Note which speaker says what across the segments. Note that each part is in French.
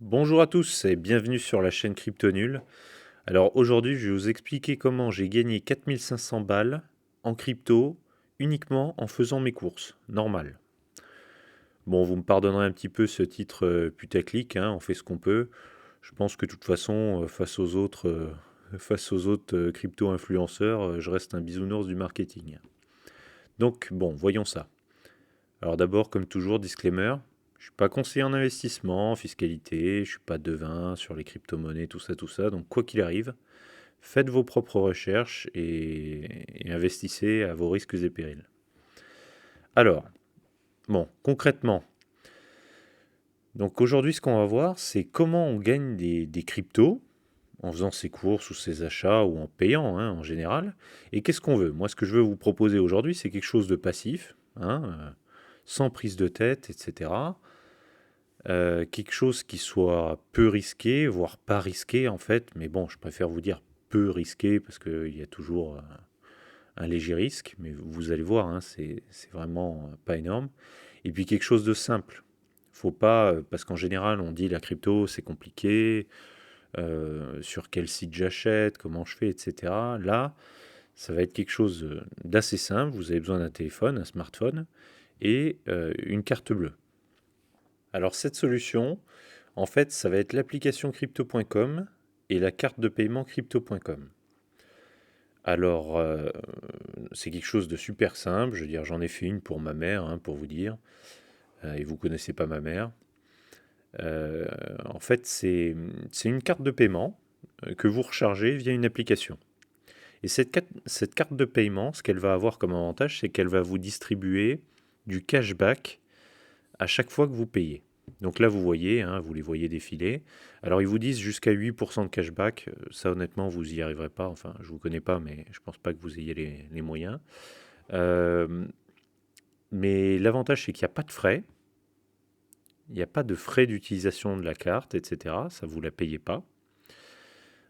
Speaker 1: Bonjour à tous et bienvenue sur la chaîne Crypto Nul. Alors aujourd'hui, je vais vous expliquer comment j'ai gagné 4500 balles en crypto uniquement en faisant mes courses, normal. Bon, vous me pardonnerez un petit peu ce titre putaclic, hein, on fait ce qu'on peut. Je pense que de toute façon, face aux autres crypto-influenceurs, je reste un bisounours du marketing. Donc bon, voyons ça. Alors d'abord, comme toujours, disclaimer, je suis pas conseiller en investissement, fiscalité, je suis pas devin sur les crypto-monnaies, tout ça. Donc quoi qu'il arrive, faites vos propres recherches et investissez à vos risques et périls. Alors, bon, concrètement, donc aujourd'hui, ce qu'on va voir, c'est comment on gagne des cryptos en faisant ses courses ou ses achats ou en payant hein, en général. Et qu'est-ce qu'on veut? Moi, ce que je veux vous proposer aujourd'hui, c'est quelque chose de passif, hein, sans prise de tête, etc. Quelque chose qui soit peu risqué, voire pas risqué en fait, mais bon, je préfère vous dire peu risqué parce qu'il y a toujours un léger risque, mais vous allez voir, hein, c'est vraiment pas énorme. Et puis quelque chose de simple. Faut pas, parce qu'en général, on dit la crypto, c'est compliqué, sur quel site j'achète, comment je fais, etc. Là, ça va être quelque chose d'assez simple. Vous avez besoin d'un téléphone, un smartphone et une carte bleue. Alors cette solution, en fait, ça va être l'application crypto.com et la carte de paiement crypto.com. Alors, c'est quelque chose de super simple. Je veux dire, j'en ai fait une pour ma mère, hein, pour vous dire. Et vous connaissez pas ma mère. Euh, En fait, c'est une carte de paiement que vous rechargez via une application. Et cette carte de paiement, ce qu'elle va avoir comme avantage, c'est qu'elle va vous distribuer du cashback à chaque fois que vous payez. Donc là, vous voyez, hein, vous les voyez défiler. Alors, ils vous disent jusqu'à 8% de cashback. Ça, honnêtement, vous y arriverez pas. Enfin, je vous connais pas, mais je pense pas que vous ayez les moyens. Euh, mais l'avantage, c'est qu'il n'y a pas de frais. Il n'y a pas de frais d'utilisation de la carte, etc. Ça, vous la payez pas.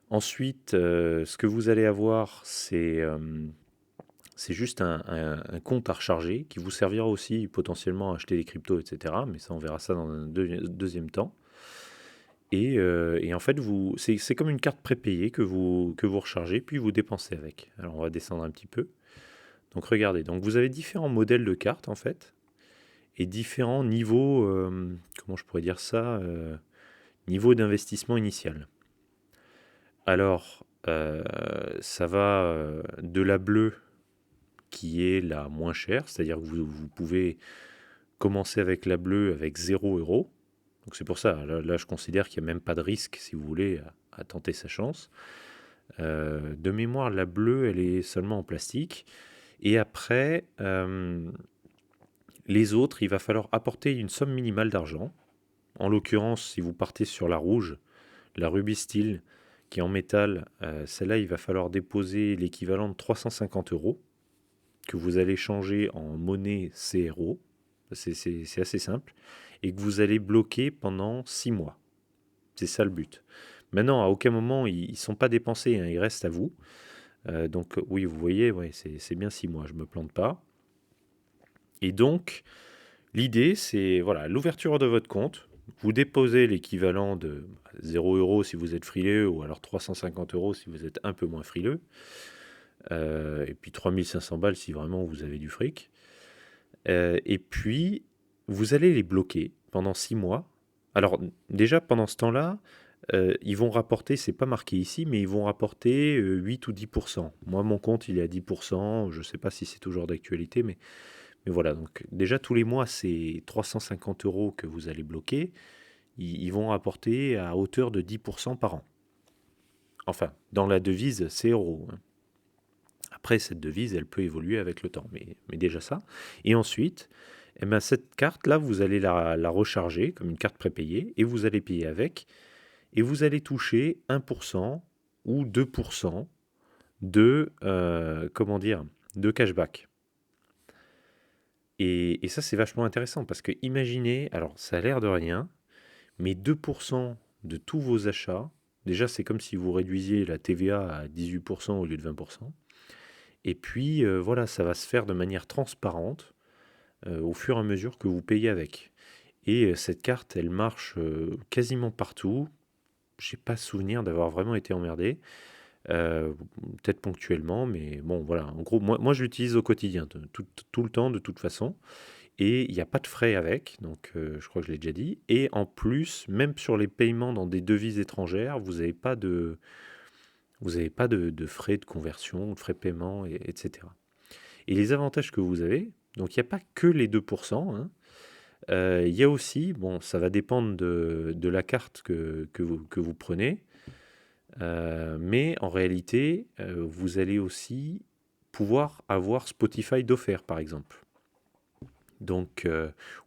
Speaker 1: Ensuite, ce que vous allez avoir, c'est juste un compte à recharger qui vous servira aussi potentiellement à acheter des cryptos, etc. Mais ça, on verra ça dans un deuxième temps. Et en fait, c'est comme une carte prépayée que vous rechargez, puis vous dépensez avec. Alors, on va descendre un petit peu. Donc, regardez. Donc, vous avez différents modèles de cartes, en fait, et différents niveaux, comment je pourrais dire ça, niveau d'investissement initial. Alors, ça va de la bleue, qui est la moins chère, c'est-à-dire que vous pouvez commencer avec la bleue avec 0 €. Donc, c'est pour ça, là je considère qu'il n'y a même pas de risque, si vous voulez, à tenter sa chance. De mémoire, la bleue, elle est seulement en plastique. Et après, les autres, il va falloir apporter une somme minimale d'argent. En l'occurrence, si vous partez sur la rouge, la Ruby Steel, qui est en métal, celle-là, il va falloir déposer l'équivalent de 350 € que vous allez changer en monnaie CRO. C'est assez simple. Et que vous allez bloquer pendant 6 mois. C'est ça le but. Maintenant, à aucun moment, ils ne sont pas dépensés, hein, ils restent à vous. Donc oui, vous voyez, ouais, c'est bien 6 mois, je ne me plante pas. Et donc, l'idée, c'est voilà, l'ouverture de votre compte. Vous déposez l'équivalent de 0 € si vous êtes frileux, ou alors 350 € si vous êtes un peu moins frileux. Et puis 3500 balles si vraiment vous avez du fric. Et puis, vous allez les bloquer pendant 6 mois. Alors, déjà, pendant ce temps-là, ils vont rapporter, c'est pas marqué ici, mais ils vont rapporter 8 ou 10%. Moi, mon compte, il est à 10%. Je ne sais pas si c'est toujours d'actualité, mais voilà. Donc, déjà, tous les mois, c'est 350 € que vous allez bloquer. Ils vont rapporter à hauteur de 10% par an. Enfin, dans la devise, c'est euro, hein. Après, cette devise, elle peut évoluer avec le temps, mais déjà ça. Et ensuite, eh ben, cette carte-là, vous allez la recharger comme une carte prépayée et vous allez payer avec. Et vous allez toucher 1% ou 2% de, comment dire, de cashback. Et ça, c'est vachement intéressant parce que imaginez, alors ça a l'air de rien, mais 2% de tous vos achats, déjà c'est comme si vous réduisiez la TVA à 18% au lieu de 20%. Et puis voilà, ça va se faire de manière transparente au fur et à mesure que vous payez avec. Et cette carte, elle marche quasiment partout. J'ai pas souvenir d'avoir vraiment été emmerdé. Euh, Peut-être ponctuellement, mais bon, voilà. En gros, moi je l'utilise au quotidien, tout le temps, de toute façon. Et il n'y a pas de frais avec, donc je crois que je l'ai déjà dit. Et en plus, même sur les paiements dans des devises étrangères, vous avez pas de frais de conversion, de frais de paiement, etc. Et les avantages que vous avez, donc il n'y a pas que les 2%, hein. Il y a aussi, bon, ça va dépendre de la carte que vous prenez, mais en réalité, vous allez aussi pouvoir avoir Spotify d'offert, par exemple. Donc,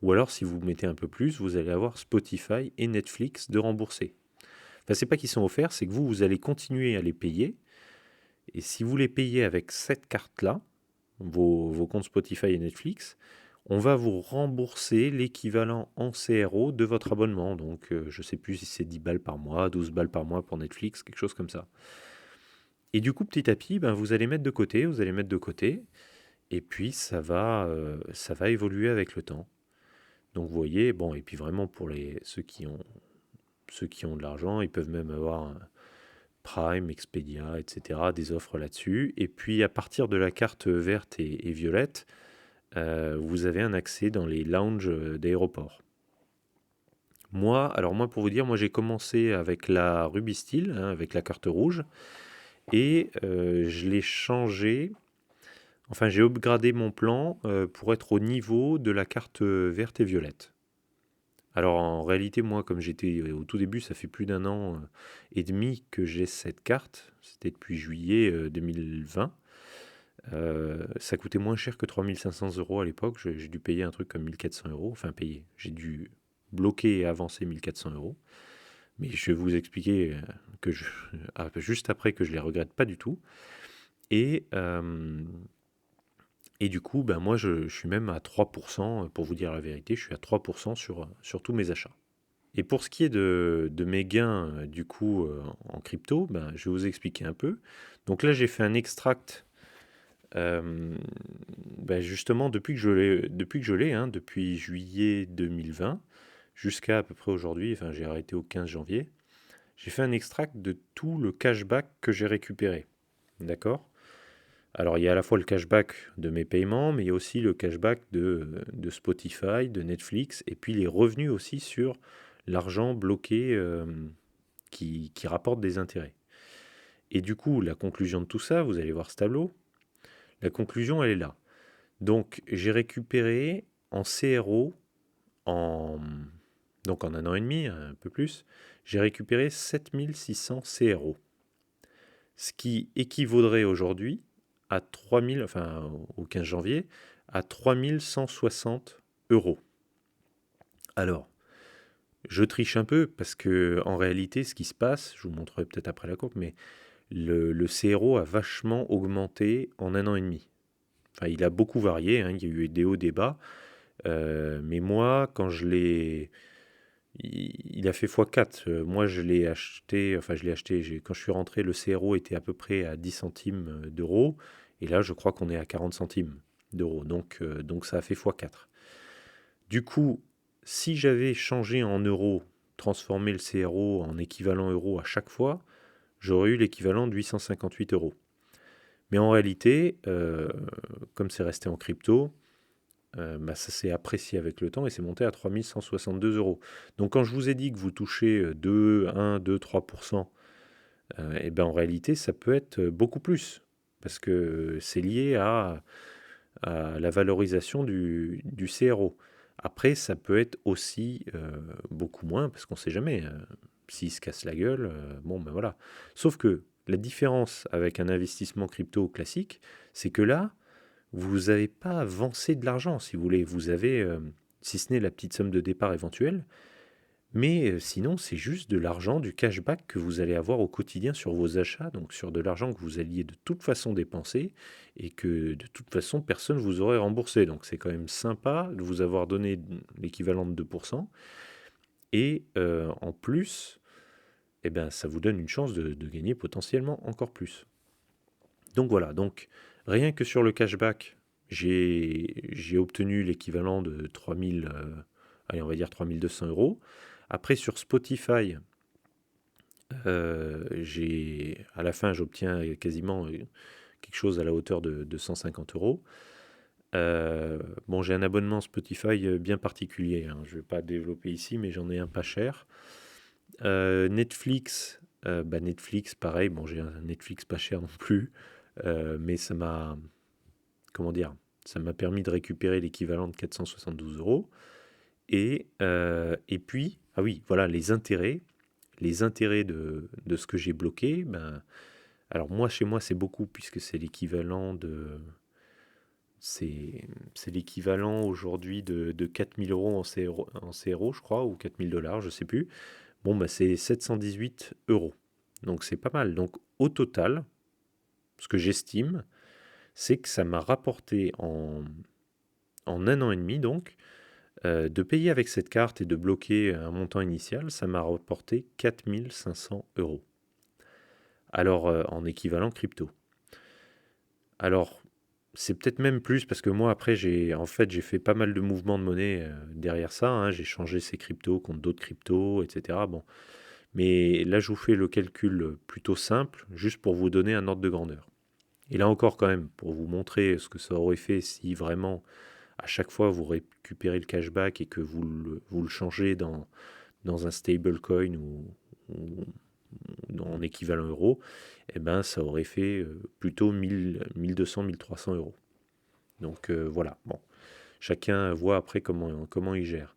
Speaker 1: ou alors, si vous mettez un peu plus, vous allez avoir Spotify et Netflix de rembourser. Enfin, c'est pas qu'ils sont offerts, c'est que vous allez continuer à les payer. Et si vous les payez avec cette carte-là, vos comptes Spotify et Netflix, on va vous rembourser l'équivalent en CRO de votre abonnement. Donc, je ne sais plus si c'est 10 balles par mois, 12 balles par mois pour Netflix, quelque chose comme ça. Et du coup, petit à petit, ben, vous allez mettre de côté, vous allez mettre de côté, et puis ça va évoluer avec le temps. Donc, vous voyez, bon, et puis vraiment pour ceux qui ont de l'argent, ils peuvent même avoir Prime, Expedia, etc., des offres là-dessus. Et puis, à partir de la carte verte et violette, vous avez un accès dans les lounges d'aéroports. Alors moi, pour vous dire, moi j'ai commencé avec la Ruby Steel, hein, avec la carte rouge, et je l'ai changé, enfin j'ai upgradé mon plan pour être au niveau de la carte verte et violette. Alors en réalité, moi, comme j'étais au tout début, ça fait plus d'un an et demi que j'ai cette carte, c'était depuis juillet 2020. Ça coûtait moins cher que 3 500 € à l'époque. J'ai dû payer un truc comme 1 400 €. Enfin, payer. J'ai dû bloquer et avancer 1 400 €. Mais je vais vous expliquer juste après que je les regrette pas du tout. Et, euh, et du coup, ben moi, je suis même à 3%, pour vous dire la vérité, je suis à 3% sur tous mes achats. Et pour ce qui est de mes gains, du coup, en crypto, ben, je vais vous expliquer un peu. Donc là, j'ai fait un extract. Ben justement, depuis que je l'ai, hein, depuis juillet 2020 jusqu'à à peu près aujourd'hui, enfin j'ai arrêté au 15 janvier, j'ai fait un extract de tout le cashback que j'ai récupéré. D'accord? Alors il y a à la fois le cashback de mes paiements, mais il y a aussi le cashback de Spotify, de Netflix, et puis les revenus aussi sur l'argent bloqué qui rapporte des intérêts. Et du coup, la conclusion de tout ça, vous allez voir ce tableau, la conclusion elle est là. Donc, j'ai récupéré en CRO, en, donc en un an et demi, un peu plus, j'ai récupéré 7600 CRO. Ce qui équivaudrait aujourd'hui à 3000, enfin au 15 janvier, à 3160 euros. Alors, je triche un peu parce que en réalité, ce qui se passe, je vous montrerai peut-être après la courbe, mais le CRO a vachement augmenté en un an et demi. Enfin, il a beaucoup varié, hein, il y a eu des hauts, des bas. Mais moi, quand je l'ai. Il a fait x4. Moi, je l'ai acheté. Enfin, je l'ai acheté. Quand je suis rentré, le CRO était à peu près à 10 centimes d'euros. Et là, je crois qu'on est à 40 centimes d'euros. Donc ça a fait x4. Du coup, si j'avais changé en euros, transformé le CRO en équivalent euro à chaque fois, j'aurais eu l'équivalent de 858 euros. Mais en réalité, comme c'est resté en crypto, bah, ça s'est apprécié avec le temps et c'est monté à 3162 euros. Donc quand je vous ai dit que vous touchez 2, 1, 2, 3%, et ben en réalité ça peut être beaucoup plus parce que c'est lié à la valorisation du CRO. Après, ça peut être aussi beaucoup moins parce qu'on ne sait jamais. S'il se casse la gueule, bon ben voilà. Sauf que la différence avec un investissement crypto classique, c'est que là, vous n'avez pas avancé de l'argent, si vous voulez. Vous avez, si ce n'est la petite somme de départ éventuelle, mais sinon, c'est juste de l'argent, du cashback que vous allez avoir au quotidien sur vos achats, donc sur de l'argent que vous alliez de toute façon dépenser et que de toute façon, personne ne vous aurait remboursé. Donc c'est quand même sympa de vous avoir donné l'équivalent de 2%. Et en plus, eh ben, ça vous donne une chance de gagner potentiellement encore plus. Donc voilà, donc rien que sur le cashback, j'ai obtenu l'équivalent de 3000 allez, on va dire 3200 euros. Après, sur Spotify, à la fin, j'obtiens quasiment quelque chose à la hauteur de 150 euros. Bon, j'ai un abonnement Spotify bien particulier, hein. Je ne vais pas développer ici, mais j'en ai un pas cher. Netflix, Netflix, pareil, bon, j'ai un Netflix pas cher non plus, mais comment dire, ça m'a permis de récupérer l'équivalent de 472 euros. Et puis, ah oui, voilà, les intérêts de ce que j'ai bloqué, alors moi, chez moi, c'est beaucoup, puisque c'est l'équivalent c'est l'équivalent aujourd'hui de 4000 euros en CRO, je crois, ou 4000 dollars, je sais plus. Bon, c'est 718 euros. Donc c'est pas mal. Donc au total, ce que j'estime, c'est que ça m'a rapporté en un an et demi, donc, de payer avec cette carte et de bloquer un montant initial, ça m'a rapporté 4500 euros. Alors, en équivalent crypto. Alors, c'est peut-être même plus parce que moi, après, j'ai fait pas mal de mouvements de monnaie derrière ça, hein. J'ai changé ces cryptos contre d'autres cryptos, etc. Bon. Mais là, je vous fais le calcul plutôt simple, juste pour vous donner un ordre de grandeur. Et là encore, quand même, pour vous montrer ce que ça aurait fait si vraiment, à chaque fois, vous récupérez le cashback et que vous le changez dans un stablecoin ou en équivalent euro, eh ben, ça aurait fait plutôt 1200, 1300 euros. Donc voilà, bon, chacun voit après comment il gère.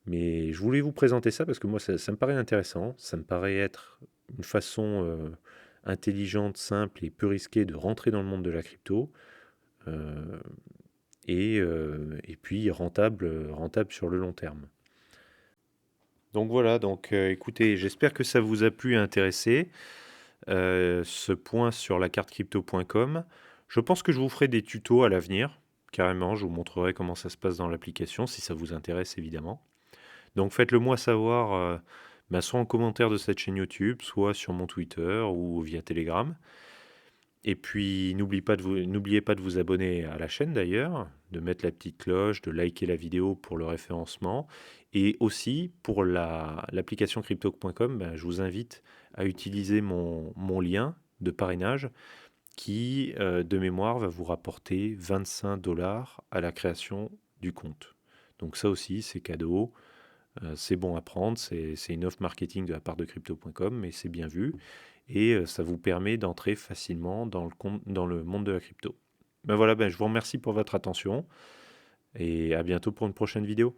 Speaker 1: Mais je voulais vous présenter ça parce que moi, ça me paraît intéressant, ça me paraît être une façon intelligente, simple et peu risquée de rentrer dans le monde de la crypto euh, et puis rentable sur le long terme. Donc voilà, écoutez, j'espère que ça vous a plu et intéressé, ce point sur la carte crypto.com. Je pense que je vous ferai des tutos à l'avenir, carrément, je vous montrerai comment ça se passe dans l'application, si ça vous intéresse évidemment. Donc faites-le moi savoir, soit en commentaire de cette chaîne YouTube, soit sur mon Twitter ou via Telegram. Et puis n'oubliez pas de vous abonner à la chaîne d'ailleurs, de mettre la petite cloche, de liker la vidéo pour le référencement. Et aussi pour l'application crypto.com, je vous invite à utiliser mon lien de parrainage qui, de mémoire, va vous rapporter 25 dollars à la création du compte. Donc ça aussi, c'est cadeau. C'est bon à prendre, c'est une offre marketing de la part de crypto.com, mais c'est bien vu et ça vous permet d'entrer facilement dans le monde de la crypto. Ben voilà, je vous remercie pour votre attention et à bientôt pour une prochaine vidéo.